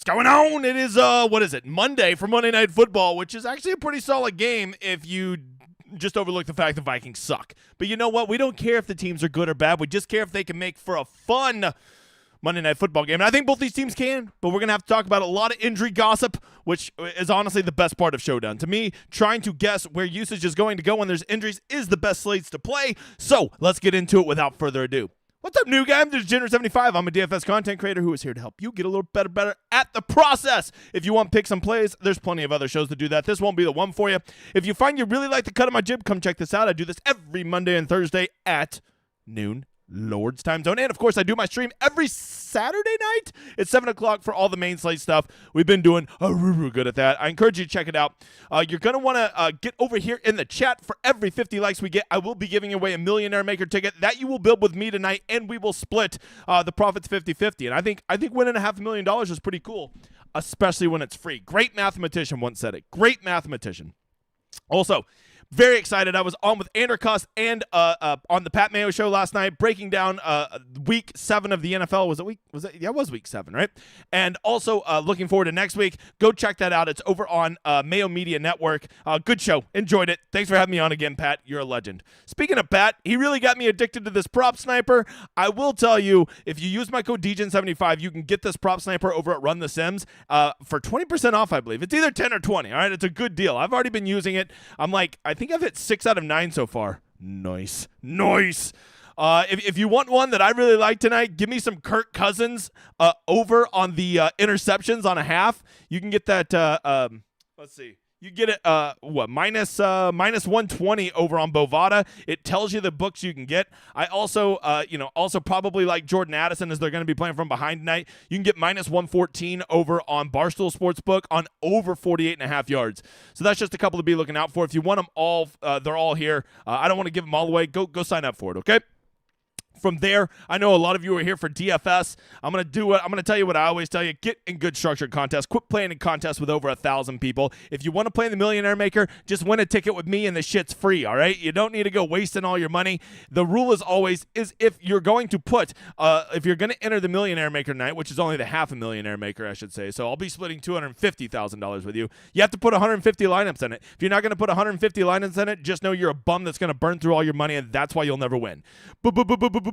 going on? It is, what is it? Monday for Monday Night Football, which is actually a pretty solid game if you just overlook the fact the Vikings suck. But you know what? We don't care if the teams are good or bad. We just care if they can make for a fun Monday Night Football game. And I think both these teams can, but we're going to have to talk about a lot of injury gossip, which is honestly the best part of Showdown. To me, trying to guess where usage is going to go when there's injuries is the best slates to play. So let's get into it without further ado. What's up, new guy? I'm Degenerate75. I'm a DFS content creator who is here to help you get a little better at the process. If you want picks and plays, there's plenty of other shows to do that. This won't be the one for you. If you find you really like the cut of my jib, come check this out. I do this every Monday and Thursday at noon. Lord's time zone. And of course, I do my stream every Saturday night at 7 o'clock for all the main slate stuff. We've been doing good at that. I encourage you to check it out. You're going to want to get over here in the chat. For every 50 likes we get, I will be giving away a Millionaire Maker ticket that you will build with me tonight, and we will split the profits 50-50. And I think winning $500,000 is pretty cool, especially when it's free. Great mathematician once said it. Great mathematician. Also, very excited. I was on with Andercuss and on the Pat Mayo show last night, breaking down week 7 of the NFL. Yeah, it was week 7, right? And also looking forward to next week. Go check that out. It's over on Mayo Media Network. Good show. Enjoyed it. Thanks for having me on again, Pat. You're a legend. Speaking of Pat, he really got me addicted to this prop sniper. I will tell you, if you use my code DGen75, you can get this prop sniper over at Run the Sims for 20% off, I believe. It's either 10 or 20. All right, it's a good deal. I've already been using it. I think I've hit 6 out of 9 so far. Nice. If you want one that I really like tonight, give me some Kirk Cousins over on the interceptions on a half. You can get that. Let's see. You get it, minus 120 over on Bovada. It tells you the books you can get. I also probably like Jordan Addison as they're going to be playing from behind tonight. You can get minus 114 over on Barstool Sportsbook on over 48.5 yards. So that's just a couple to be looking out for. If you want them all, they're all here. I don't want to give them all away. Go sign up for it, okay? From there, I know a lot of you are here for DFS. I'm going to tell you what I always tell you. Get in good structured contests. Quit playing in contests with over 1,000 people. If you want to play in the Millionaire Maker, just win a ticket with me and the shit's free, all right? You don't need to go wasting all your money. The rule is always if you're going to if you're going to enter the Millionaire Maker night, which is only the half a Millionaire Maker, I should say. So I'll be splitting $250,000 with you. You have to put 150 lineups in it. If you're not going to put 150 lineups in it, just know you're a bum that's going to burn through all your money, and that's why you'll never win.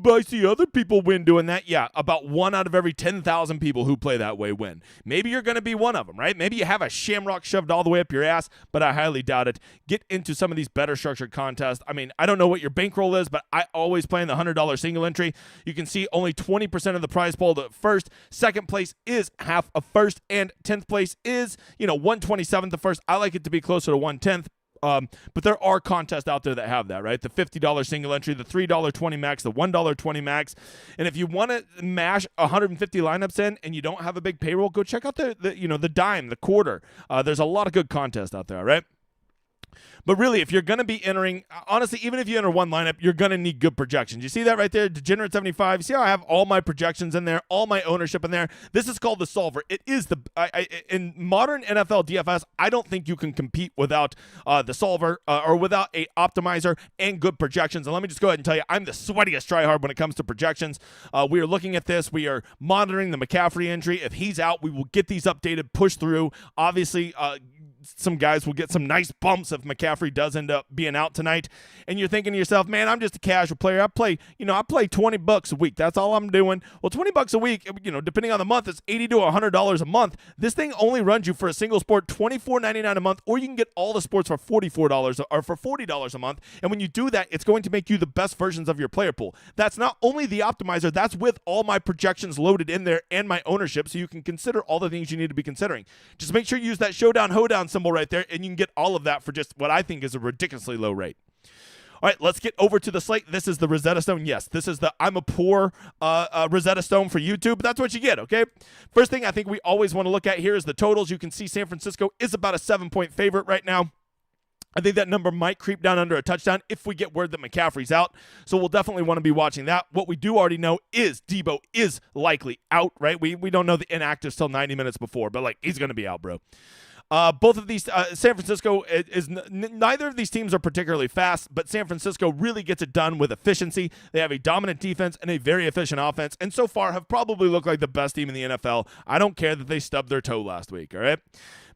I see other people win doing that. Yeah, about 1 out of every 10,000 people who play that way win. Maybe you're going to be one of them, right? Maybe you have a shamrock shoved all the way up your ass, but I highly doubt it. Get into some of these better structured contests. I mean, I don't know what your bankroll is, but I always play in the $100 single entry. You can see only 20% of the prize pool to first. Second place is half of first, and 10th place is, 1/27th of first. I like it to be closer to 1/10. But there are contests out there that have that, right? The $50 single entry, the $3.20 max, the $1.20 max. And if you want to mash 150 lineups in and you don't have a big payroll, go check out the dime, the quarter. There's a lot of good contests out there, all right? But really, if you're going to be entering, honestly, even if you enter one lineup, you're going to need good projections. You see that right there, Degenerate75? You see how I have all my projections in there, all my ownership in there? This is called the solver. It is in modern NFL DFS, I don't think you can compete without the solver or without a optimizer and good projections. And let me just go ahead and tell you, I'm the sweatiest tryhard when it comes to projections. We are looking at this. We are monitoring the McCaffrey injury. If he's out, we will get these updated, pushed through. Obviously, some guys will get some nice bumps if McCaffrey does end up being out tonight. And you're thinking to yourself, man, I'm just a casual player. I play $20 a week. That's all I'm doing. Well, $20 a week, depending on the month, it's $80 to $100 a month. This thing only runs you for a single sport $24.99 a month, or you can get all the sports for $44 or for $40 a month. And when you do that, it's going to make you the best versions of your player pool. That's not only the optimizer, that's with all my projections loaded in there and my ownership, so you can consider all the things you need to be considering. Just make sure you use that Showdown, Hoedown symbol right there, and you can get all of that for just what I think is a ridiculously low rate. All right, let's get over to the slate. This is the Rosetta Stone. Yes, this is the I'm a poor Rosetta Stone for YouTube. That's what you get, okay? First thing I think we always want to look at here is the totals. You can see San Francisco is about a 7-point favorite right now. I think that number might creep down under a touchdown if we get word that McCaffrey's out. So we'll definitely want to be watching that. What we do already know is Debo is likely out, right? We don't know the inactive till 90 minutes before, but he's going to be out, bro. Both of these, San Francisco neither of these teams are particularly fast, but San Francisco really gets it done with efficiency. They have a dominant defense and a very efficient offense, and so far have probably looked like the best team in the NFL. I don't care that they stubbed their toe last week, all right?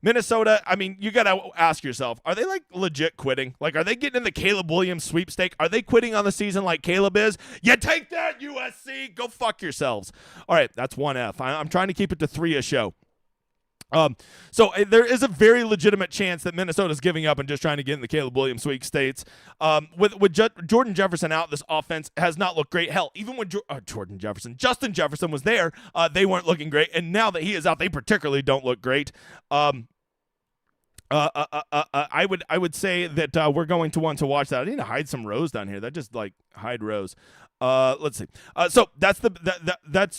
Minnesota, I mean, you got to ask yourself, are they like legit quitting? Like, are they getting in the Caleb Williams sweepstake? Are they quitting on the season like Caleb is? You take that, USC. Go fuck yourselves. All right, that's one F. I'm trying to keep it to 3 a show. So there is a very legitimate chance that Minnesota's giving up and just trying to get in the Caleb Williams sweepstakes. With Jordan Jefferson out, this offense has not looked great. Hell, even when Justin Jefferson was there, they weren't looking great. And now that he is out, they particularly don't look great. I would say that we're going to want to watch that. I need to hide some rows down here. That just like hide rows. Let's see. So that's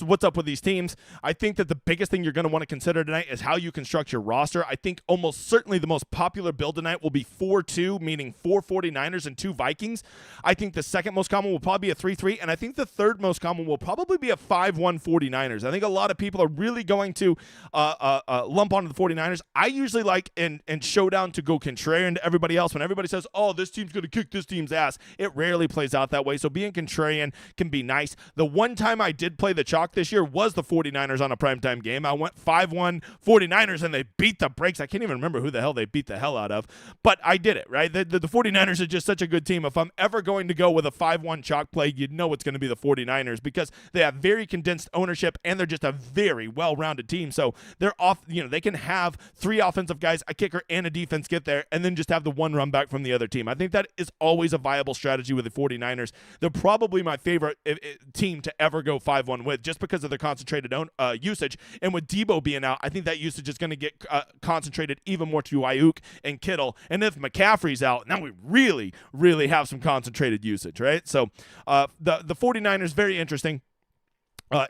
what's up with these teams. I think that the biggest thing you're going to want to consider tonight is how you construct your roster. I think almost certainly the most popular build tonight will be 4-2, meaning 4 49ers and 2 Vikings. I think the second most common will probably be a 3-3, and I think the third most common will probably be a 5-1 49ers. I think a lot of people are really going to lump onto the 49ers. I usually like in Showdown to go contrarian to everybody else. When everybody says, oh, this team's going to kick this team's ass, it rarely plays out that way. So being contrarian can be nice. The one time I did play the chalk this year was the 49ers on a primetime game. I went 5-1 49ers, and they beat the brakes. I can't even remember who the hell they beat the hell out of, but I did it, right? The 49ers are just such a good team. If I'm ever going to go with a 5-1 chalk play, you'd know it's going to be the 49ers because they have very condensed ownership, and they're just a very well-rounded team. So they're off, they can have 3 offensive guys, a kicker, and a defense get there, and then just have the one run back from the other team. I think that is always a viable strategy with the 49ers. They're probably my favorite team to ever go 5-1 with, just because of their concentrated usage. And with Debo being out, I think that usage is going to get concentrated even more to Ayuk and Kittle. And if McCaffrey's out, now we really, really have some concentrated usage, right? So the 49ers, very interesting.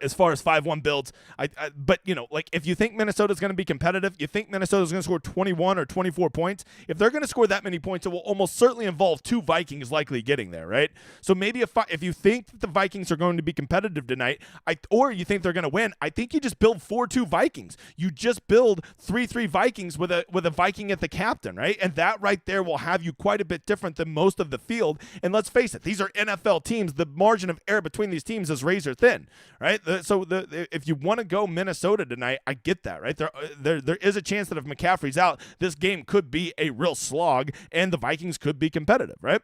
As far as 5-1 builds, but if you think Minnesota's going to be competitive, you think Minnesota's going to score 21 or 24 points. If they're going to score that many points, it will almost certainly involve 2 Vikings likely getting there, right? So maybe if you think that the Vikings are going to be competitive tonight, or you think they're going to win, I think you just build 4-2 Vikings. You just build 3-3 Vikings with a Viking at the captain, right? And that right there will have you quite a bit different than most of the field. And let's face it, these are NFL teams. The margin of error between these teams is razor thin, right? So if you want to go Minnesota tonight, I get that, right? There is a chance that if McCaffrey's out, this game could be a real slog, and the Vikings could be competitive, right?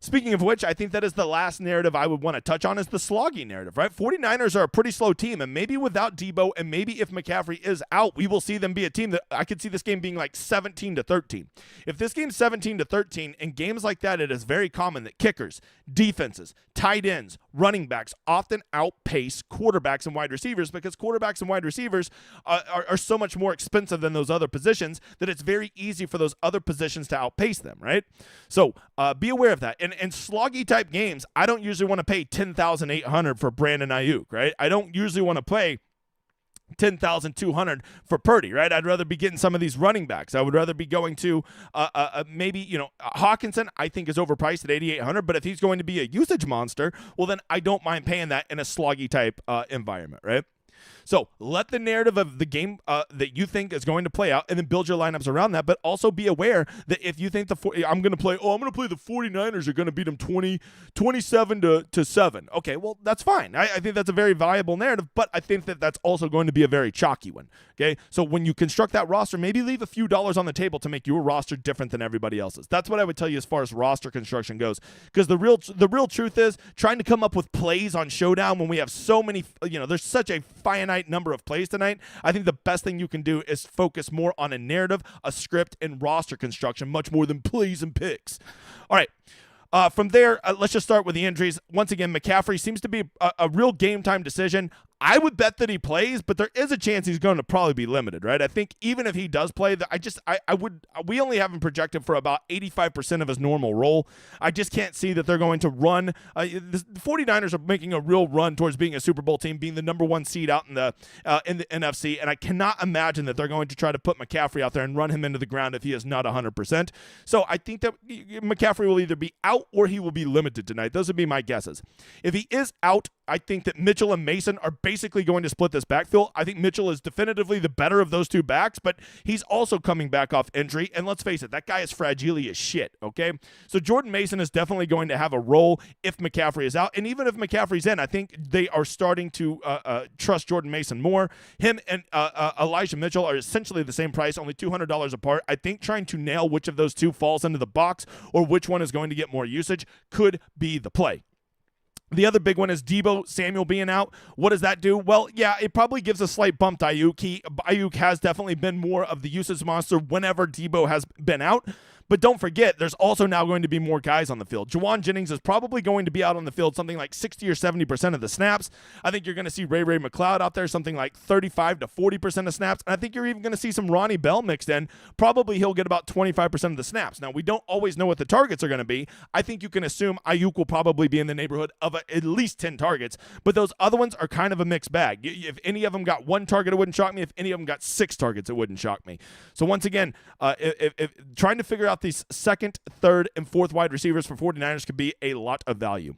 Speaking of which, I think that is the last narrative I would want to touch on, is the sloggy narrative, right? 49ers are a pretty slow team, and maybe without Debo, and maybe if McCaffrey is out, we will see them be a team that I could see this game being like 17-13. If this game's 17-13, in games like that, it is very common that kickers, defenses, tight ends, running backs often outpace quarterbacks and wide receivers, because quarterbacks and wide receivers are so much more expensive than those other positions that it's very easy for those other positions to outpace them, right? So be aware of that. And sloggy type games, I don't usually want to pay $10,800 for Brandon Ayuk, right? I don't usually want to pay $10,200 for Purdy, right? I'd rather be getting some of these running backs. I would rather be going to maybe, Hawkinson, I think is overpriced at $8,800, but if he's going to be a usage monster, well, then I don't mind paying that in a sloggy type environment, right? So let the narrative of the game that you think is going to play out, and then build your lineups around that. But also be aware that if you think I'm going to play the 49ers are going to beat them 27-7. Okay, well, that's fine. I think that's a very viable narrative, but I think that that's also going to be a very chalky one. Okay, so when you construct that roster, maybe leave a few dollars on the table to make your roster different than everybody else's. That's what I would tell you as far as roster construction goes. Because the real truth is, trying to come up with plays on Showdown when we have so many, there's such a finite number of plays tonight. I think the best thing you can do is focus more on a narrative, a script, and roster construction, much more than plays and picks. All right. From there, let's just start with the injuries. Once again, McCaffrey seems to be a real game time decision. I would bet that he plays, but there is a chance he's going to probably be limited, right? I think even if he does play, we only have him projected for about 85% of his normal role. I just can't see that they're going to run. The 49ers are making a real run towards being a Super Bowl team, being the number 1 seed out in the NFC, and I cannot imagine that they're going to try to put McCaffrey out there and run him into the ground if he is not 100%. So I think that McCaffrey will either be out or he will be limited tonight. Those would be my guesses. If he is out, I think that Mitchell and Mason are basically going to split this backfield. I think Mitchell is definitively the better of those two backs, but he's also coming back off injury. And let's face it, that guy is fragile as shit, okay? So Jordan Mason is definitely going to have a role if McCaffrey is out. And even if McCaffrey's in, I think they are starting to trust Jordan Mason more. Him and Elijah Mitchell are essentially the same price, only $200 apart. I think trying to nail which of those two falls into the box or which one is going to get more usage could be the play. The other big one is Deebo Samuel being out. What does that do? Well, yeah, it probably gives a slight bump to Ayuk. Ayuk has definitely been more of the usage monster whenever Deebo has been out. But don't forget, there's also now going to be more guys on the field. Juwan Jennings is probably going to be out on the field something like 60 or 70% of the snaps. I think you're going to see Ray McLeod out there something like 35 to 40% of snaps. And I think you're even going to see some Ronnie Bell mixed in. Probably he'll get about 25% of the snaps. Now, we don't always know what the targets are going to be. I think you can assume Ayuk will probably be in the neighborhood of at least 10 targets. But those other ones are kind of a mixed bag. If any of them got one target, it wouldn't shock me. If any of them got 6 targets, it wouldn't shock me. So once again, if trying to figure out these second, third, and fourth wide receivers for 49ers could be a lot of value.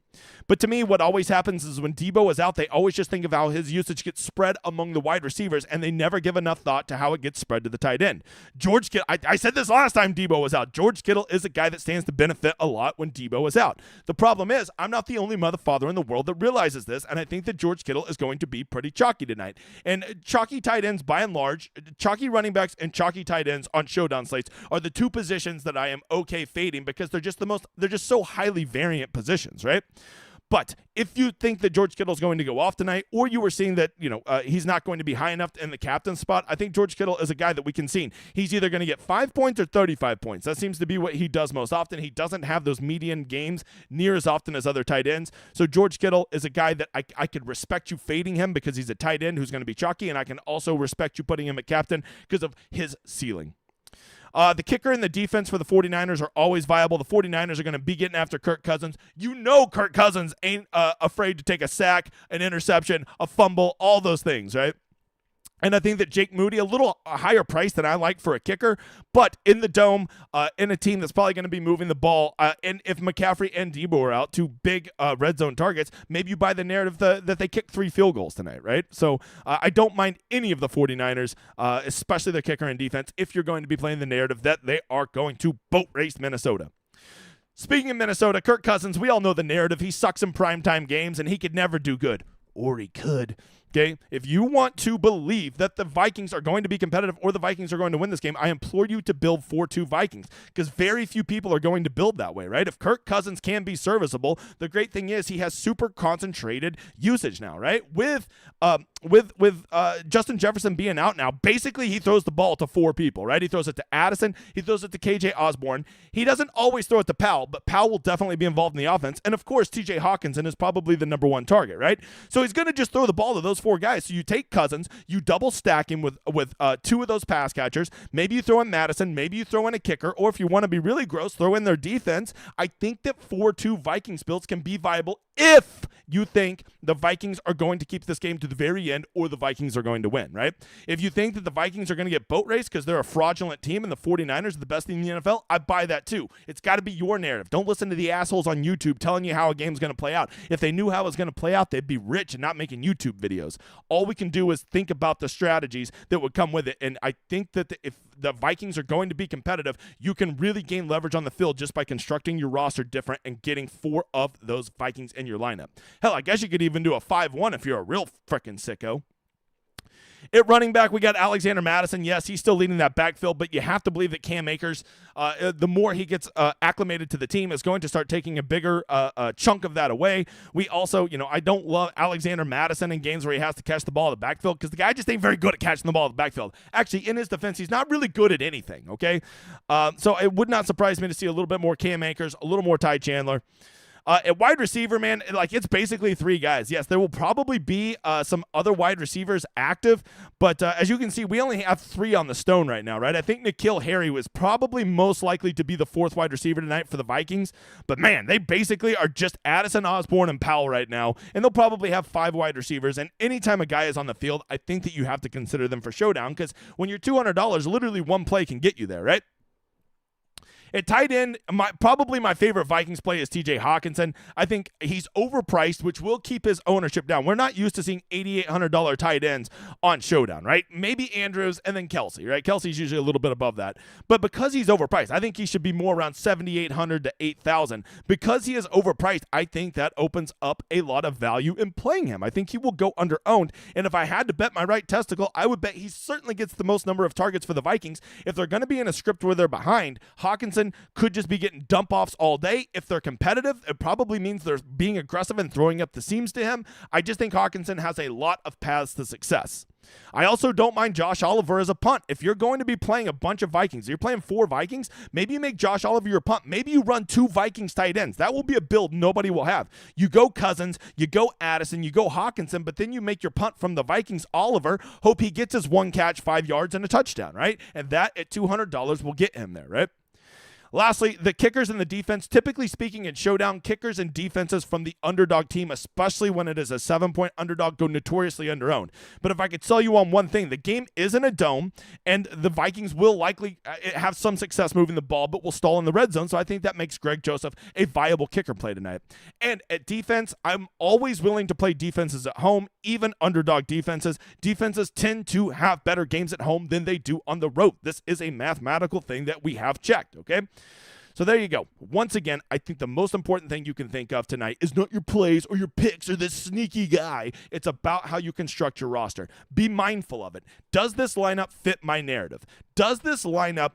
But to me, what always happens is when Deebo is out, they always just think of how his usage gets spread among the wide receivers, and they never give enough thought to how it gets spread to the tight end. George Kittle, I said this last time Deebo was out. George Kittle is a guy that stands to benefit a lot when Deebo is out. The problem is, I'm not the only mother father in the world that realizes this, and I think that George Kittle is going to be pretty chalky tonight. And chalky tight ends, by and large, chalky running backs and chalky tight ends on Showdown slates are the two positions that I am okay fading because they're just so highly variant positions, right? But if you think that George Kittle is going to go off tonight, or you were seeing that he's not going to be high enough in the captain spot, I think George Kittle is a guy that we can see. He's either going to get 5 points or 35 points. That seems to be what he does most often. He doesn't have those median games near as often as other tight ends. So George Kittle is a guy that I could respect you fading him because he's a tight end who's going to be chalky, and I can also respect you putting him at captain because of his ceiling. The kicker and the defense for the 49ers are always viable. The 49ers are going to be getting after Kirk Cousins. You know Kirk Cousins ain't afraid to take a sack, an interception, a fumble, all those things, right? And I think that Jake Moody, a little higher price than I like for a kicker, but in the dome, in a team that's probably going to be moving the ball, and if McCaffrey and Deebo are out, two big red zone targets, maybe you buy the narrative that they kick 3 field goals tonight, right? So I don't mind any of the 49ers, especially their kicker and defense, if you're going to be playing the narrative that they are going to boat race Minnesota. Speaking of Minnesota, Kirk Cousins, we all know the narrative. He sucks in primetime games, and he could never do good. Or he could. Okay, if you want to believe that the Vikings are going to be competitive or the Vikings are going to win this game, I implore you to build 4-2 Vikings because very few people are going to build that way, right? If Kirk Cousins can be serviceable, the great thing is he has super concentrated usage now, right? With Justin Jefferson being out now, basically he throws the ball to 4 people, right? He throws it to Addison. He throws it to KJ Osborne. He doesn't always throw it to Powell, but Powell will definitely be involved in the offense. And of course, TJ Hawkinson is probably the number 1 target, right? So he's going to just throw the ball to those 4 guys. So you take Cousins, you double stack him with 2 of those pass catchers. Maybe you throw in Madison, maybe you throw in a kicker, or if you want to be really gross, throw in their defense. I think that 4-2 Vikings builds can be viable if you think the Vikings are going to keep this game to the very end or the Vikings are going to win, right? If you think that the Vikings are going to get boat raced because they're a fraudulent team and the 49ers are the best team in the NFL, I buy that too. It's got to be your narrative. Don't listen to the assholes on YouTube telling you how a game's going to play out. If they knew how it was going to play out, they'd be rich and not making YouTube videos. All we can do is think about the strategies that would come with it, and I think that if the Vikings are going to be competitive, you can really gain leverage on the field just by constructing your roster different and getting 4 of those Vikings in your lineup. Hell, I guess you could even do a 5-1 if you're a real frickin' sicko. At running back, we got Alexander Mattison. Yes, he's still leading that backfield, but you have to believe that Cam Akers, the more he gets acclimated to the team, is going to start taking a bigger chunk of that away. We also, I don't love Alexander Mattison in games where he has to catch the ball in the backfield because the guy just ain't very good at catching the ball in the backfield. Actually, in his defense, he's not really good at anything, okay? So it would not surprise me to see a little bit more Cam Akers, a little more Ty Chandler. At wide receiver, man, it's basically 3 guys. Yes, there will probably be some other wide receivers active, but as you can see, we only have 3 on the stone right now, right? I think N'Keal Harry was probably most likely to be the 4th wide receiver tonight for the Vikings, but man, they basically are just Addison, Osborne, and Powell right now, and they'll probably have 5 wide receivers, and anytime a guy is on the field, I think that you have to consider them for Showdown, because when you're $200, literally one play can get you there, right? At tight end, probably my favorite Vikings play is TJ Hawkinson. I think he's overpriced, which will keep his ownership down. We're not used to seeing $8,800 tight ends on Showdown, right? Maybe Andrews and then Kelsey, right? Kelsey's usually a little bit above that. But because he's overpriced, I think he should be more around $7,800 to $8,000. Because he is overpriced, I think that opens up a lot of value in playing him. I think he will go under-owned. And if I had to bet my right testicle, I would bet he certainly gets the most number of targets for the Vikings. If they're going to be in a script where they're behind, Hawkinson could just be getting dump-offs all day. If they're competitive, it probably means they're being aggressive and throwing up the seams to him. I just think Hawkinson has a lot of paths to success. I also don't mind Josh Oliver as a punt. If you're going to be playing a bunch of Vikings, you're playing 4 Vikings, maybe you make Josh Oliver your punt. Maybe you run 2 Vikings tight ends. That will be a build nobody will have. You go Cousins, you go Addison, you go Hawkinson, but then you make your punt from the Vikings Oliver, hope he gets his 1 catch, 5 yards, and a touchdown, right? And that at $200 will get him there, right? Lastly, the kickers and the defense. Typically speaking in Showdown, kickers and defenses from the underdog team, especially when it is a 7-point underdog, go notoriously under-owned. But if I could sell you on one thing, the game is in a dome, and the Vikings will likely have some success moving the ball, but will stall in the red zone. So I think that makes Greg Joseph a viable kicker play tonight. And at defense, I'm always willing to play defenses at home, even underdog defenses. Defenses tend to have better games at home than they do on the road. This is a mathematical thing that we have checked, okay? So there you go. Once again, I think the most important thing you can think of tonight is not your plays or your picks or this sneaky guy. It's about how you construct your roster. Be mindful of it. Does this lineup fit my narrative? Does this lineup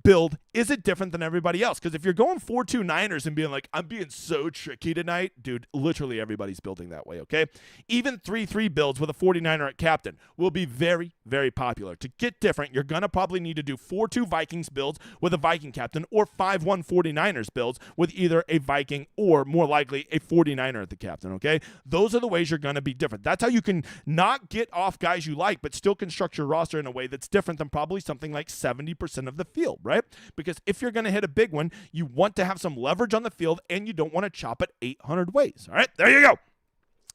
build, is it different than everybody else? Because if you're going 4-2 Niners and being like, I'm being so tricky tonight, dude, literally everybody's building that way, okay? Even 3-3 builds with a 49er at captain will be very, very popular. To get different, you're going to probably need to do 4-2 Vikings builds with a Viking captain or 5-1 49ers builds with either a Viking or more likely a 49er at the captain, okay? Those are the ways you're going to be different. That's how you can not get off guys you like, but still construct your roster in a way that's different than probably something like 70% of the field, right? Because if you're going to hit a big one, you want to have some leverage on the field and you don't want to chop it 800 ways. All right, there you go.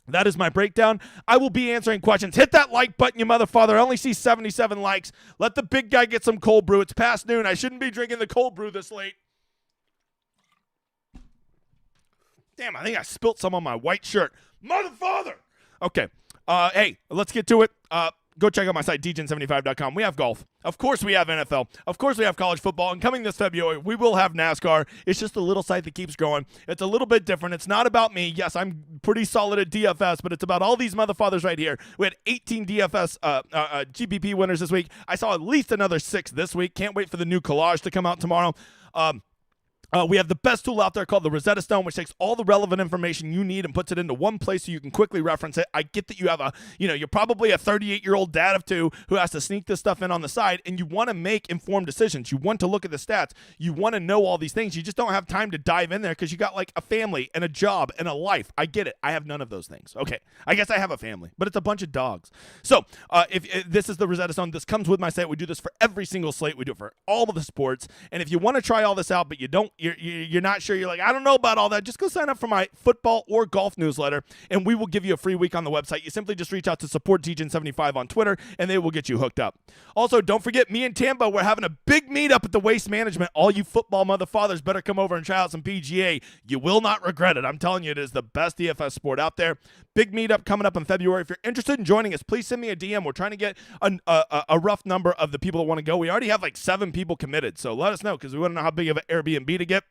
That is my breakdown. I will be answering questions. Hit that like button, you motherfather. I only see 77 likes. Let the big guy get some cold brew. It's past noon. I shouldn't be drinking the cold brew this late. Damn, I think I spilt some on my white shirt. Motherfather! Okay. Hey, let's get to it. Go check out my site, dgen75.com. We have golf. Of course we have NFL. Of course we have college football. And coming this February, we will have NASCAR. It's just a little site that keeps growing. It's a little bit different. It's not about me. Yes, I'm pretty solid at DFS, but it's about all these motherfathers right here. We had 18 DFS GPP winners this week. I saw at least another 6 this week. Can't wait for the new collage to come out tomorrow. We have the best tool out there called the Rosetta Stone, which takes all the relevant information you need and puts it into one place so you can quickly reference it. I get that you have you're probably a 38-year-old dad of 2 who has to sneak this stuff in on the side, and you want to make informed decisions. You want to look at the stats. You want to know all these things. You just don't have time to dive in there because you got like a family and a job and a life. I get it. I have none of those things. Okay, I guess I have a family, but it's a bunch of dogs. So if this is the Rosetta Stone, this comes with my site. We do this for every single slate. We do it for all of the sports. And if you want to try all this out, but you're not sure, you're like, I don't know about all that, just go sign up for my football or golf newsletter, and we will give you a free week on the website. You simply just reach out to support DGen75 on Twitter, and they will get you hooked up. Also, don't forget, me and Tambo, we're having a big meetup at the Waste Management. All you football motherfathers better come over and try out some PGA. You will not regret it. I'm telling you, it is the best DFS sport out there. Big meetup coming up in February. If you're interested in joining us, please send me a DM. We're trying to get a rough number of the people that want to go. We already have like 7 people committed, so let us know because we want to know how big of an Airbnb to get.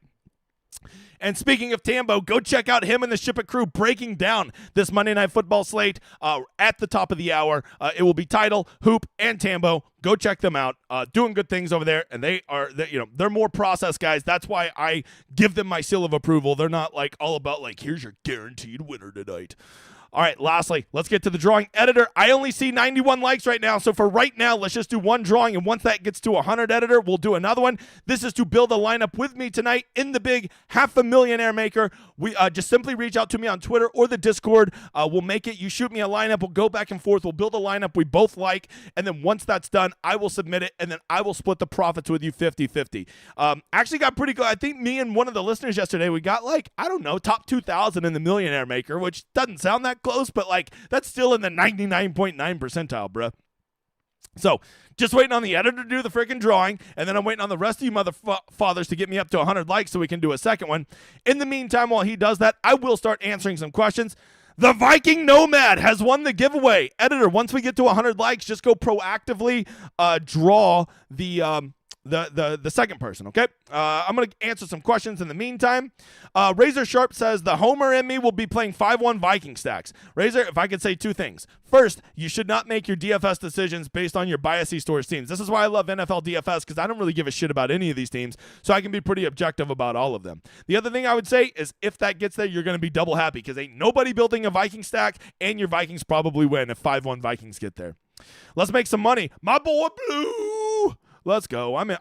And speaking of Tambo, go check out him and the Ship It crew breaking down this Monday Night Football slate at the top of the hour. It will be Title, Hoop, and Tambo. Go check them out. Doing good things over there, and they're more process guys. That's why I give them my seal of approval. They're not like all about like, here's your guaranteed winner tonight. All right, lastly, let's get to the drawing. Editor, I only see 91 likes right now, so for right now, let's just do one drawing, and once that gets to 100, editor, we'll do another one. This is to build a lineup with me tonight in the big $500,000 maker. We just simply reach out to me on Twitter or the Discord. We'll make it. You shoot me a lineup. We'll go back and forth. We'll build a lineup we both like, and then once that's done, I will submit it, and then I will split the profits with you 50-50. Actually got pretty good. I think me and one of the listeners yesterday, we got like, I don't know, top 2,000 in the millionaire maker, which doesn't sound that close, but like that's still in the 99.9 percentile, bruh. So just waiting on the editor to do the freaking drawing, and then I'm waiting on the rest of you motherfathers to get me up to 100 likes so we can do a second one. In the meantime, while he does that, I will start answering some questions. The Viking Nomad has won the giveaway. Editor, once we get to 100 likes, just go proactively draw the second person, okay? I'm going to answer some questions in the meantime. Razor Sharp says, the Homer in me will be playing 5-1 Viking stacks. Razor, if I could say two things. First, you should not make your DFS decisions based on your biases towards teams. This is why I love NFL DFS, because I don't really give a shit about any of these teams, so I can be pretty objective about all of them. The other thing I would say is if that gets there, you're going to be double happy, because ain't nobody building a Viking stack, and your Vikings probably win if 5-1 Vikings get there. Let's make some money. My boy Blue! Let's go. I'm in.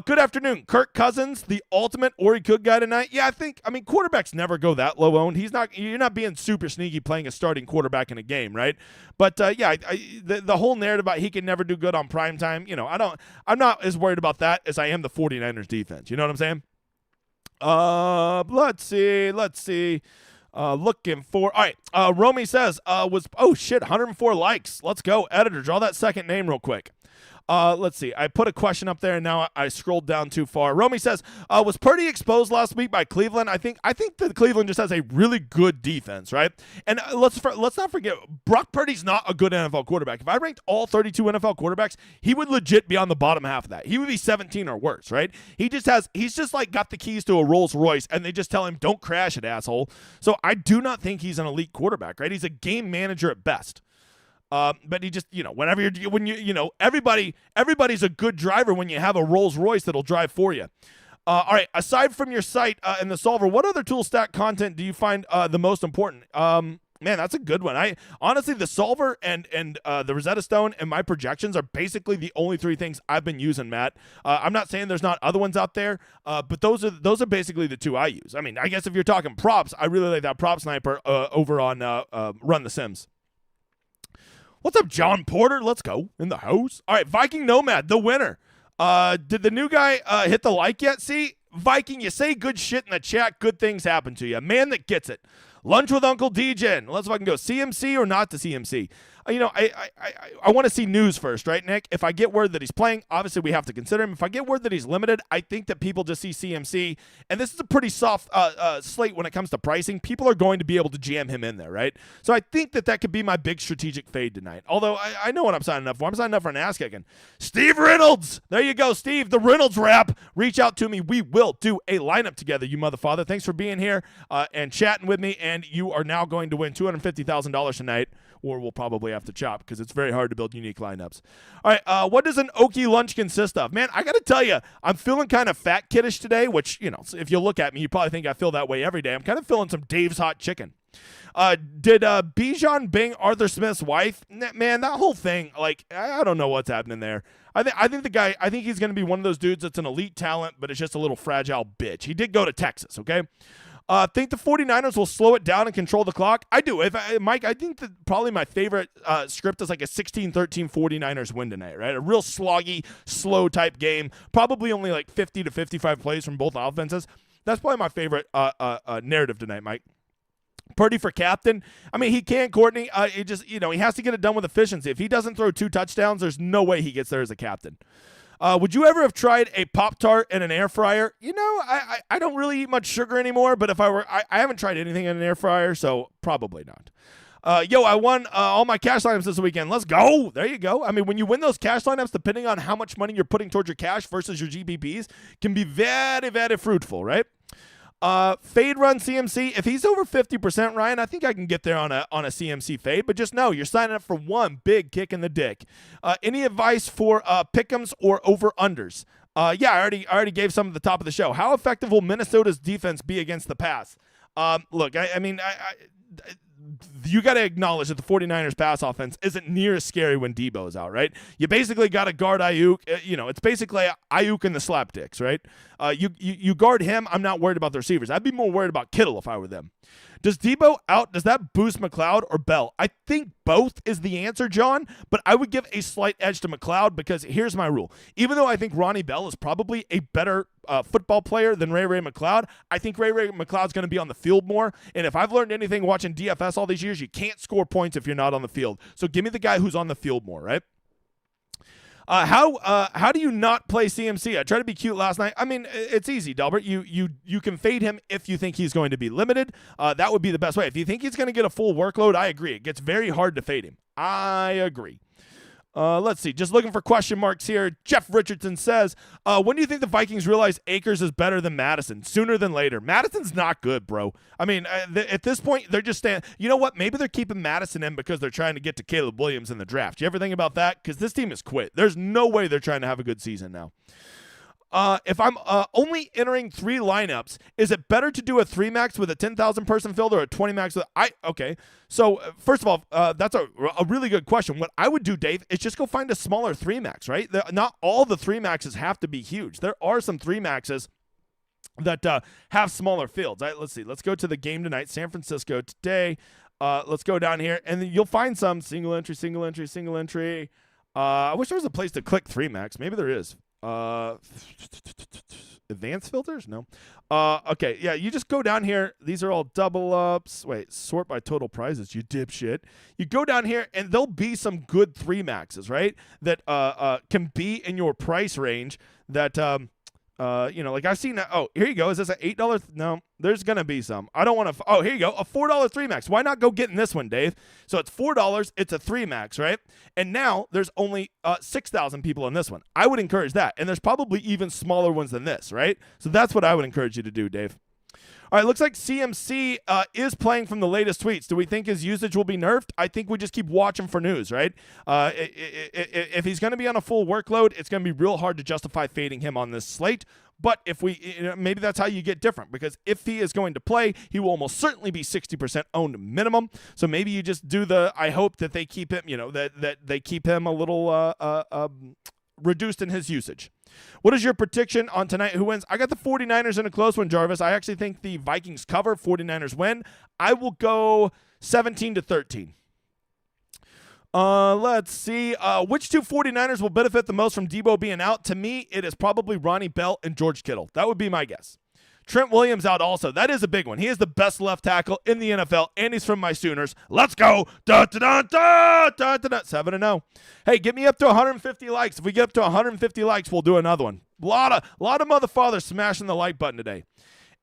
Good afternoon. Kirk Cousins, the ultimate Ori Cook guy tonight. Yeah, quarterbacks never go that low owned. You're not being super sneaky playing a starting quarterback in a game, right? But the whole narrative about he can never do good on prime time, I'm not as worried about that as I am the 49ers defense. You know what I'm saying? Let's see. Looking for, all right. Romy says, 104 likes. Let's go. Editor, draw that second name real quick. Let's see. I put a question up there, and now I scrolled down too far. Romy says, was Purdy exposed last week by Cleveland? I think that Cleveland just has a really good defense, right? And let's not forget, Brock Purdy's not a good NFL quarterback. If I ranked all 32 NFL quarterbacks, he would legit be on the bottom half of that. He would be 17 or worse, right? He's just like got the keys to a Rolls Royce, and they just tell him, don't crash it, asshole. So I do not think he's an elite quarterback, right? He's a game manager at best. But he just, everybody's a good driver when you have a Rolls Royce that'll drive for you. All right. Aside from your site and the solver, what other tool stack content do you find the most important? Man, that's a good one. Honestly, the solver and the Rosetta Stone and my projections are basically the only three things I've been using, Matt. I'm not saying there's not other ones out there, but those are basically the two I use. I mean, I guess if you're talking props, I really like that Prop Sniper over on Run the Sims. What's up, John Porter? Let's go in the house. All right, Viking Nomad, the winner. Did the new guy hit the like yet? See, Viking, you say good shit in the chat, good things happen to you. Man that gets it. Lunch with Uncle DJ. Let's fucking go. CMC or not to CMC? I want to see news first, right, Nick? If I get word that he's playing, obviously we have to consider him. If I get word that he's limited, I think that people just see CMC, and this is a pretty soft slate when it comes to pricing. People are going to be able to jam him in there, right? So I think that could be my big strategic fade tonight. Although I know what I'm signing up for. I'm signing up for an ass kicking. Steve Reynolds. There you go, Steve. The Reynolds rap. Reach out to me. We will do a lineup together, you motherfather. Thanks for being here and chatting with me, and you are now going to win $250,000 tonight, or we'll probably have to chop because it's very hard to build unique lineups. All right, what does an Okie lunch consist of? Man, I got to tell you, I'm feeling kind of fat kiddish today, which, if you look at me, you probably think I feel that way every day. I'm kind of feeling some Dave's Hot Chicken. Did Bijan bang Arthur Smith's wife? Man, that whole thing, I don't know what's happening there. I think the guy, he's going to be one of those dudes that's an elite talent, but it's just a little fragile bitch. He did go to Texas, okay? Think the 49ers will slow it down and control the clock? I do. Mike, I think that probably my favorite script is like a 16-13 49ers win tonight, right? A real sloggy, slow type game. Probably only like 50 to 55 plays from both offenses. That's probably my favorite narrative tonight, Mike. Purdy for captain. I mean, he can, Courtney. He has to get it done with efficiency. If he doesn't throw 2 touchdowns, there's no way he gets there as a captain. Would you ever have tried a Pop-Tart in an air fryer? I don't really eat much sugar anymore, but if I haven't tried anything in an air fryer, so probably not. I won all my cash lineups this weekend. Let's go. There you go. I mean, when you win those cash lineups, depending on how much money you're putting towards your cash versus your GPPs, can be very, very fruitful, right? Fade run CMC. If he's over 50%, Ryan, I think I can get there on a CMC fade, but just know you're signing up for one big kick in the dick. Any advice for pick'ems or over unders? I already gave some at the top of the show. How effective will Minnesota's defense be against the pass? Look, you got to acknowledge that the 49ers pass offense isn't near as scary when Debo is out, right? You basically got to guard Ayuk. It's basically Ayuk and the slapdicks, right? You guard him. I'm not worried about the receivers. I'd be more worried about Kittle if I were them. Does Debo out? Does that boost McLeod or Bell? I think both is the answer, John, but I would give a slight edge to McLeod because here's my rule. Even though I think Ronnie Bell is probably a better football player than Ray McLeod, I think Ray McLeod's going to be on the field more, and if I've learned anything watching DFS all these years, you can't score points if you're not on the field. So give me the guy who's on the field more, right? How do you not play CMC? I tried to be cute last night. I mean, it's easy, Delbert. You can fade him if you think he's going to be limited. That would be the best way. If you think he's going to get a full workload, I agree. It gets very hard to fade him. I agree. Let's see. Just looking for question marks here. Jeff Richardson says, when do you think the Vikings realize Akers is better than Madison? Sooner than later. Madison's not good, bro. I mean, at this point, they're just staying. You know what? Maybe they're keeping Madison in because they're trying to get to Caleb Williams in the draft. You ever think about that? Because this team has quit. There's no way they're trying to have a good season now. If I'm only entering 3 lineups, is it better to do a 3 max with a 10,000 person field or a 20 max with okay. So first of all, that's a really good question. What I would do, Dave, is just go find a smaller 3 max, right? Not all the 3 maxes have to be huge. There are some 3 maxes that have smaller fields. Right, let's see. Let's go to the game tonight, San Francisco today. Let's go down here, and then you'll find some single entry. I wish there was a place to click 3 max. Maybe there is. Advanced filters? No. Okay, yeah, you just go down here. These are all double ups. Wait, sort by total prizes, you dipshit. You go down here, and there'll be some good 3 maxes, right? That can be in your price range that like I've seen that. Oh, here you go. Is this an $8? No, there's going to be some. I don't want to. Oh, here you go. A $4 3 max. Why not go get in this one, Dave? So it's $4. It's a 3 max, right? And now there's only 6,000 people in this one. I would encourage that. And there's probably even smaller ones than this, right? So that's what I would encourage you to do, Dave. All right, looks like CMC is playing from the latest tweets. Do we think his usage will be nerfed? I think we just keep watching for news, right? If he's going to be on a full workload, it's going to be real hard to justify fading him on this slate. But if maybe that's how you get different, because if he is going to play, he will almost certainly be 60% owned minimum. So maybe you just do I hope that they keep him, that they keep him a little reduced in his usage. What is your prediction on tonight? Who wins? I got the 49ers in a close one, Jarvis. I actually think the Vikings cover, 49ers win. I will go 17-13. Let's see. Which 2 49ers will benefit the most from Debo being out? To me, it is probably Ronnie Bell and George Kittle. That would be my guess. Trent Williams out also. That is a big one. He is the best left tackle in the NFL, and he's from my Sooners. Let's go. 7-0. Hey, get me up to 150 likes. If we get up to 150 likes, we'll do another one. A lot of motherfathers smashing the like button today.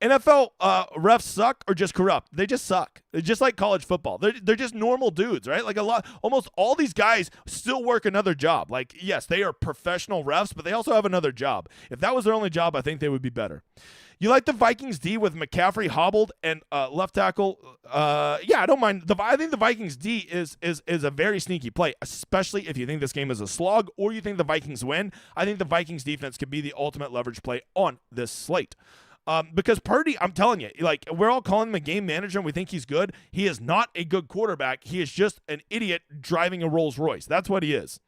NFL refs suck or just corrupt? They just suck. They're just like college football. They're just normal dudes, right? Like almost all these guys still work another job. Like, yes, they are professional refs, but they also have another job. If that was their only job, I think they would be better. You like the Vikings D with McCaffrey hobbled and left tackle? Yeah, I don't mind. I think the Vikings D is a very sneaky play, especially if you think this game is a slog or you think the Vikings win. I think the Vikings defense could be the ultimate leverage play on this slate. Because Purdy, I'm telling you, like, we're all calling him a game manager and we think he's good. He is not a good quarterback. He is just an idiot driving a Rolls Royce. That's what he is.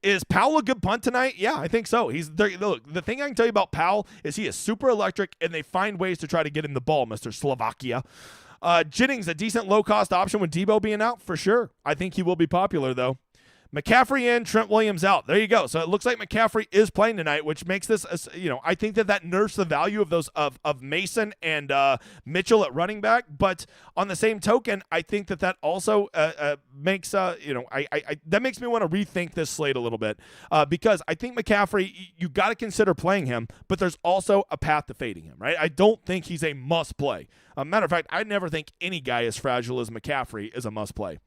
Is Powell a good punt tonight? Yeah, I think so. Look, the thing I can tell you about Powell is he is super electric, and they find ways to try to get him the ball, Mr. Slovakia. Jennings, a decent low-cost option with Debo being out? For sure. I think he will be popular, though. McCaffrey in, Trent Williams out. There you go. So it looks like McCaffrey is playing tonight, which makes this, I think that nerfs the value of those of Mason and Mitchell at running back. But on the same token, I think that also makes that makes me want to rethink this slate a little bit because I think McCaffrey, you got to consider playing him, but there's also a path to fading him, right? I don't think he's a must play. Matter of fact, I never think any guy as fragile as McCaffrey is a must play.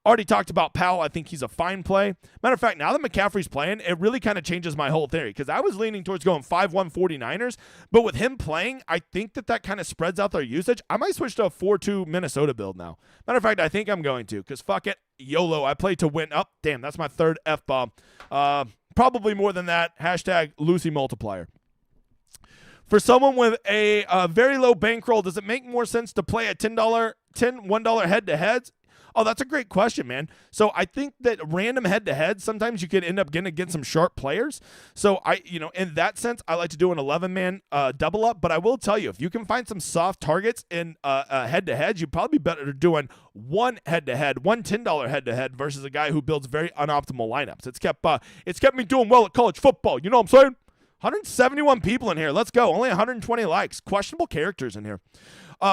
Already talked about Powell. I think he's a fine play. Matter of fact, now that McCaffrey's playing, it really kind of changes my whole theory because I was leaning towards going 5-1 49ers, but with him playing, I think that kind of spreads out their usage. I might switch to a 4-2 Minnesota build now. Matter of fact, I think I'm going to because fuck it, YOLO. I play to win. Oh, damn, that's my third F-bomb. Probably more than that. Hashtag Lucy multiplier. For someone with a very low bankroll, does it make more sense to play a $1 head-to-heads? Oh, that's a great question, man. So I think that random head-to-head, sometimes you could end up getting against some sharp players. So in that sense, I like to do an 11-man double up. But I will tell you, if you can find some soft targets in head-to-heads, you'd probably be better doing one head-to-head, one $10 head-to-head versus a guy who builds very unoptimal lineups. It's kept me doing well at college football. You know what I'm saying? 171 people in here. Let's go. Only 120 likes. Questionable characters in here.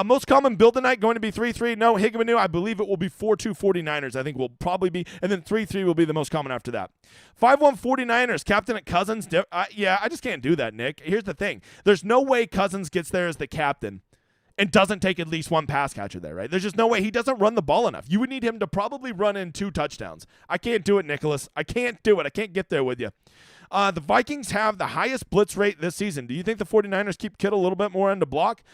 Most common build tonight going to be 3-3. No, Higmanu, I believe it will be 4-2 49ers. I think will probably be, and then 3-3 will be the most common after that. 5-1 49ers, captain at Cousins. Yeah, I just can't do that, Nick. Here's the thing. There's no way Cousins gets there as the captain and doesn't take at least one pass catcher there, right? There's just no way. He doesn't run the ball enough. You would need him to probably run in 2 touchdowns. I can't do it, Nicholas. I can't do it. I can't get there with you. The Vikings have the highest blitz rate this season. Do you think the 49ers keep Kittle a little bit more into block?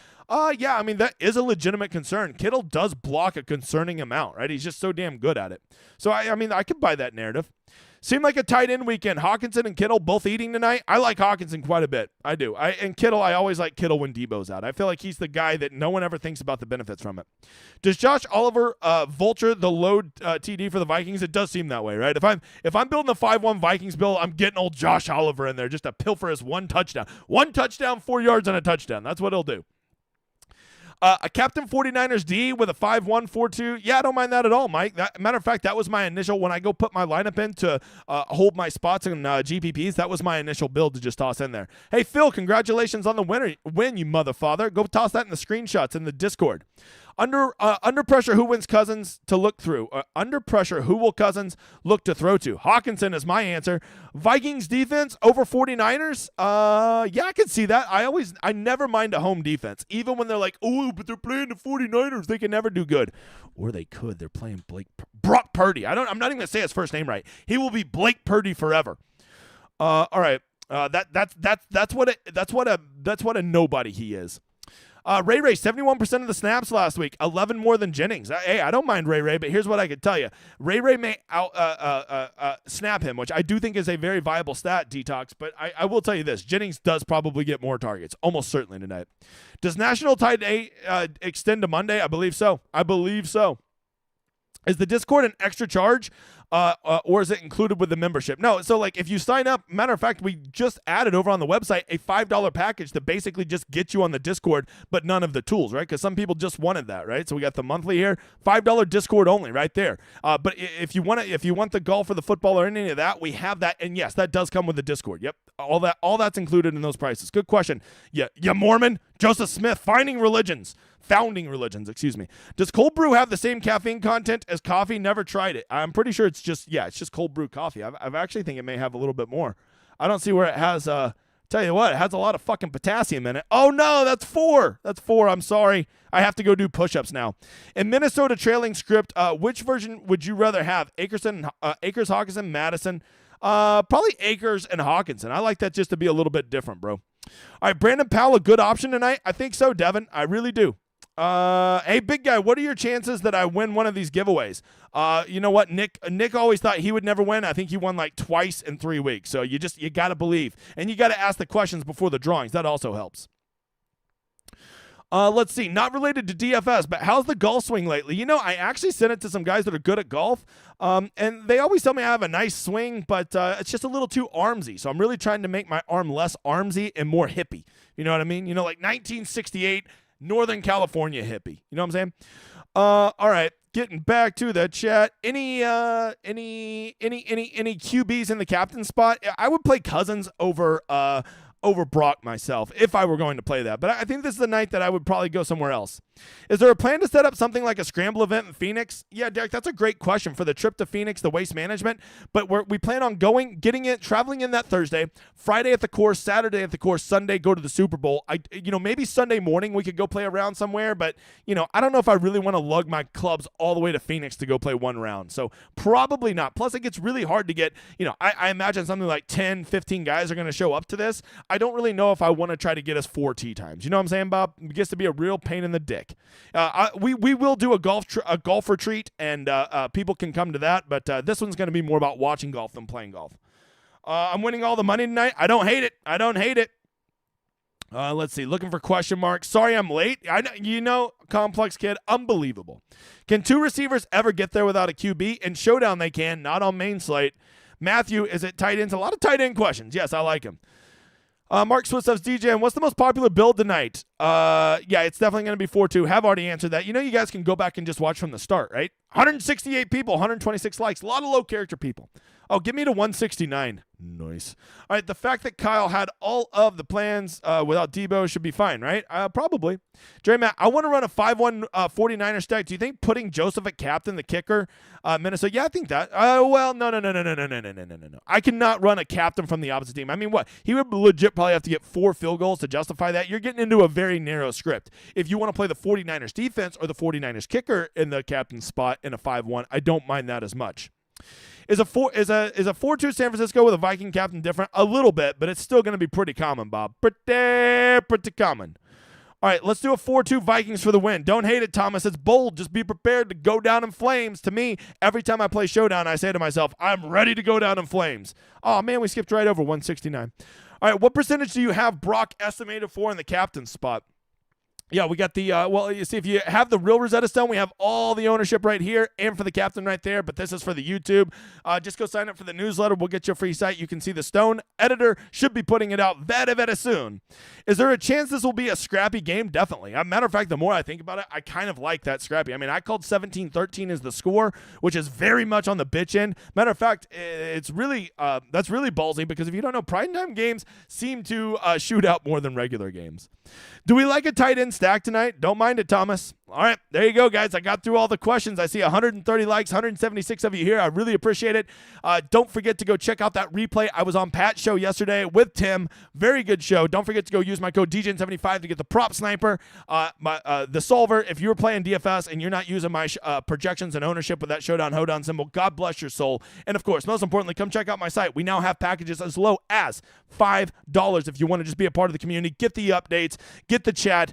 Yeah, I mean, that is a legitimate concern. Kittle does block a concerning amount, right? He's just so damn good at it. So, I mean, I could buy that narrative. Seemed like a tight end weekend. Hawkinson and Kittle both eating tonight. I like Hawkinson quite a bit. I do. And Kittle, I always like Kittle when Debo's out. I feel like he's the guy that no one ever thinks about the benefits from it. Does Josh Oliver vulture the load TD for the Vikings? It does seem that way, right? If I'm building the 5-1 Vikings build, I'm getting old Josh Oliver in there just to pilfer his 1 touchdown. 1 touchdown, 4 yards on a touchdown. That's what he'll do. A captain 49ers D with a 5-1, 4-2. Yeah, I don't mind that at all, Mike. Matter of fact, that was my initial, when I go put my lineup in to hold my spots in GPPs, that was my initial build to just toss in there. Hey, Phil, congratulations on the win, you motherfather. Go toss that in the screenshots in the Discord. Under pressure, who wins Cousins to look through? Under pressure, who will Cousins look to throw to? Hawkinson is my answer. Vikings defense over 49ers? Yeah, I can see that. I never mind a home defense. Even when they're like, oh, but they're playing the 49ers. They can never do good. Or they could. They're playing Brock Purdy. I'm not even going to say his first name right. He will be Blake Purdy forever. All right. That's what a nobody he is. Ray, 71% of the snaps last week, 11 more than Jennings. Hey, I don't mind Ray, but here's what I could tell you. Ray may snap him, which I do think is a very viable stat, Detox, but I will tell you this. Jennings does probably get more targets, almost certainly tonight. Does National Tight End extend to Monday? I believe so. Is the Discord an extra charge, or is it included with the membership? No, so like if you sign up, matter of fact, we just added over on the website a $5 package that basically just gets you on the Discord, but none of the tools, right? Because some people just wanted that, right? So we got the monthly here, $5 Discord only, right there. But if you want the golf or the football or any of that, we have that, and yes, that does come with the Discord. Yep, all that's included in those prices. Good question. Yeah, Mormon, Joseph Smith, founding religions, excuse me. Does cold brew have the same caffeine content as coffee? Never tried it. I'm pretty sure it's just cold brew coffee. I've actually think it may have a little bit more. I don't see where it has, tell you what, it has a lot of fucking potassium in it. Oh no, that's 4. I'm sorry. I have to go do push-ups now. In Minnesota trailing script, which version would you rather have? Akers, Hawkinson, Madison? Probably Akers and Hawkinson. I like that just to be a little bit different, bro. All right, Brandon Powell, a good option tonight? I think so, Devin. I really do. Hey, big guy, what are your chances that I win one of these giveaways? You know what? Nick always thought he would never win. I think he won like twice in 3 weeks. So you got to believe. And you got to ask the questions before the drawings. That also helps. Let's see. Not related to DFS, but how's the golf swing lately? You know, I actually sent it to some guys that are good at golf, and they always tell me I have a nice swing, but it's just a little too armsy. So I'm really trying to make my arm less armsy and more hippie. You know what I mean? You know, like 1968 Northern California hippie. You know what I'm saying? All right. Getting back to the chat. Any QBs in the captain spot? I would play Cousins over Brock myself if I were going to play that. But I think this is the night that I would probably go somewhere else. Is there a plan to set up something like a scramble event in Phoenix? Yeah, Derek, that's a great question for the trip to Phoenix, the waste management. But we plan on traveling in that Thursday, Friday at the course, Saturday at the course, Sunday go to the Super Bowl. Maybe Sunday morning we could go play around somewhere, but I don't know if I really want to lug my clubs all the way to Phoenix to go play one round. So probably not. Plus it gets really hard to get, I imagine something like 10, 15 guys are going to show up to this. I don't really know if I want to try to get us 4 tee times. You know what I'm saying, Bob? It gets to be a real pain in the dick. We will do a golf retreat, and people can come to that, but this one's going to be more about watching golf than playing golf. I'm winning all the money tonight. I don't hate it. Let's see. Looking for question marks. Sorry I'm late. Complex kid. Unbelievable. Can 2 receivers ever get there without a QB? In Showdown they can, not on main slate. Matthew, is it tight ends? A lot of tight end questions. Yes, I like him. Mark Swissov's DJ, and what's the most popular build tonight? Yeah, it's definitely going to be 4-2. Have already answered that. You know, you guys can go back and just watch from the start, right? 168 people, 126 likes. A lot of low character people. Oh, give me to 169. Nice. All right, the fact that Kyle had all of the plans without Debo should be fine, right? Probably. Dre Matt, I want to run a 5-1 49er stack. Do you think putting Joseph at captain, the kicker, Minnesota? Yeah, I think that. Well, no. I cannot run a captain from the opposite team. I mean, what? He would legit probably have to get 4 field goals to justify that. You're getting into a very narrow script. If you want to play the 49ers defense or the 49ers kicker in the captain spot in a 5-1, I don't mind that as much. Is a 4-2 San Francisco with a Viking captain different? A little bit, but it's still going to be pretty common, Bob. Pretty common. All right, let's do a 4-2 Vikings for the win. Don't hate it, Thomas. It's bold. Just be prepared to go down in flames. To me, every time I play Showdown, I say to myself, I'm ready to go down in flames. Oh, man, we skipped right over 169. All right, what percentage do you have Brock estimated for in the captain spot? Yeah, we got the, well, you see, if you have the real Rosetta Stone, we have all the ownership right here and for the captain right there, but this is for the YouTube. Just go sign up for the newsletter. We'll get you a free site. You can see the Stone. Editor should be putting it out very soon. Is there a chance this will be a scrappy game? Definitely. As a matter of fact, the more I think about it, I kind of like that scrappy. I mean, I called 17-13 as the score, which is very much on the bitch end. Matter of fact, it's really, that's really ballsy because if you don't know, primetime games seem to shoot out more than regular games. Do we like a tight end stack tonight? Don't mind it, Thomas. All right, there you go, guys. I got through all the questions. I see 130 likes, 176 of you here. I really appreciate it. Don't forget to go check out that replay. I was on Pat's show yesterday with Tim. Very good show. Don't forget to go use my code DJN75 to get the prop sniper, the solver. If you're playing DFS and you're not using my projections and ownership with that Showdown Hoedown symbol, God bless your soul. And, of course, most importantly, come check out my site. We now have packages as low as $5 if you want to just be a part of the community. Get the updates, get the chat,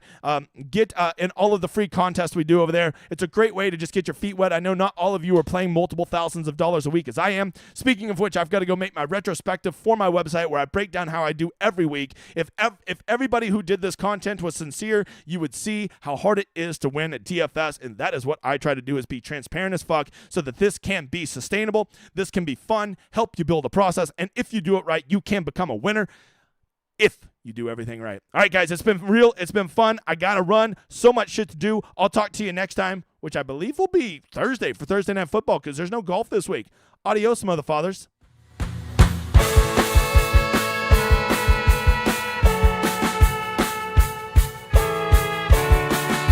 get in all of the free contests we do over there. It's a great way to just get your feet wet. I know not all of you are playing multiple thousands of dollars a week as I am. Speaking of which, I've got to go make my retrospective for my website where I break down how I do every week. If everybody who did this content was sincere, you would see how hard it is to win at DFS, and that is what I try to do, is be transparent as fuck so that this can be sustainable, this can be fun, help you build a process, and if you do it right, you can become a winner. If you do everything right. All right, guys, it's been real. It's been fun. I got to run. So much shit to do. I'll talk to you next time, which I believe will be Thursday for Thursday Night Football because there's no golf this week. Adios, motherfathers.